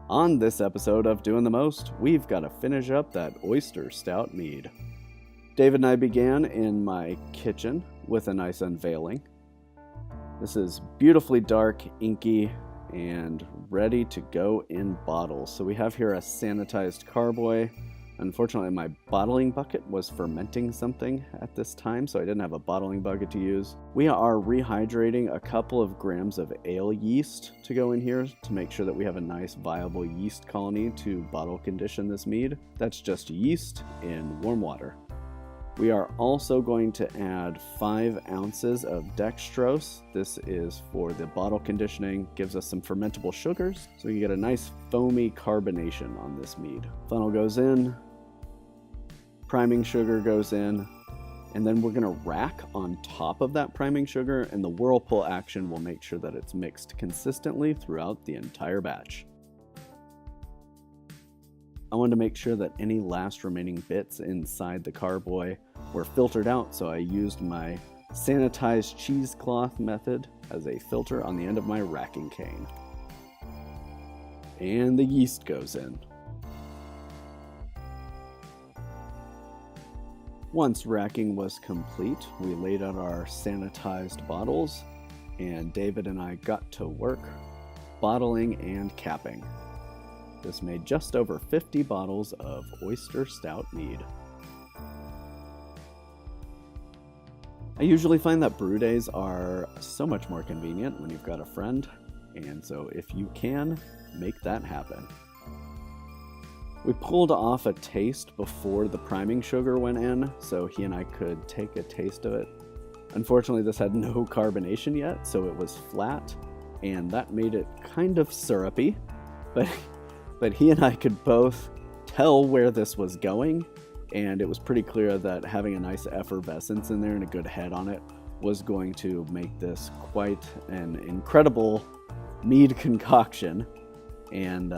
On this episode of Doing the Most, we've got to finish up that Oyster Stout mead. David and I began in my kitchen with a nice unveiling. This is beautifully dark, inky, and ready to go in bottles. So we have here a sanitized carboy. Unfortunately, my bottling bucket was fermenting something at this time, so I didn't have a bottling bucket to use. We are rehydrating a couple of grams of ale yeast to go in here to make sure that we have a nice viable yeast colony to bottle condition this mead. That's just yeast in warm water. We are also going to add 5 ounces of dextrose. This is for the bottle conditioning, gives us some fermentable sugars, so you get a nice foamy carbonation on this mead. Funnel goes in, priming sugar goes in, and then we're gonna rack on top of that priming sugar, and the whirlpool action will make sure that it's mixed consistently throughout the entire batch. I wanted to make sure that any last remaining bits inside the carboy were filtered out, so I used my sanitized cheesecloth method as a filter on the end of my racking cane. And the yeast goes in. Once racking was complete, we laid out our sanitized bottles, and David and I got to work bottling and capping. This made just over 50 bottles of Oyster Stout mead. I usually find that brew days are so much more convenient when you've got a friend, and so if you can, make that happen. We pulled off a taste before the priming sugar went in, so he and I could take a taste of it. Unfortunately, this had no carbonation yet, so it was flat, and that made it kind of syrupy, but he and I could both tell where this was going, and it was pretty clear that having a nice effervescence in there and a good head on it was going to make this quite an incredible mead concoction, and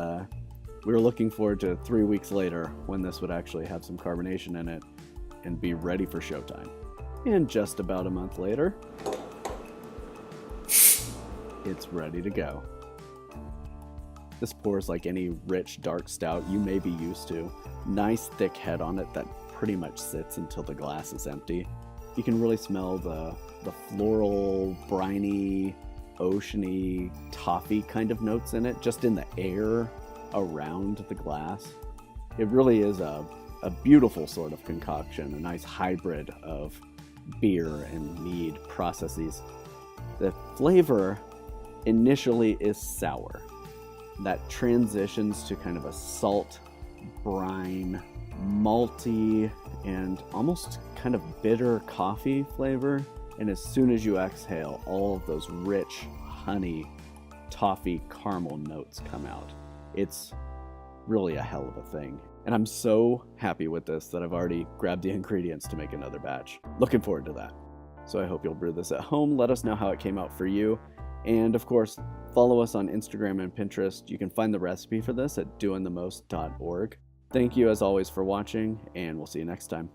we were looking forward to 3 weeks later when this would actually have some carbonation in it and be ready for showtime. And just about a month later, it's ready to go. This pours like any rich dark stout you may be used to. Nice thick head on it that pretty much sits until the glass is empty. You can really smell the floral, briny, oceany, toffee kind of notes in it, just in the air around the glass. It really is a beautiful sort of concoction, a nice hybrid of beer and mead processes. The flavor initially is sour. That transitions to kind of a salt, brine, malty, and almost kind of bitter coffee flavor. And as soon as you exhale, all of those rich honey, toffee, caramel notes come out. It's really a hell of a thing. And I'm so happy with this that I've already grabbed the ingredients to make another batch. Looking forward to that. So I hope you'll brew this at home. Let us know how it came out for you. And of course, follow us on Instagram and Pinterest. You can find the recipe for this at doingthemost.org. Thank you as always for watching, and we'll see you next time.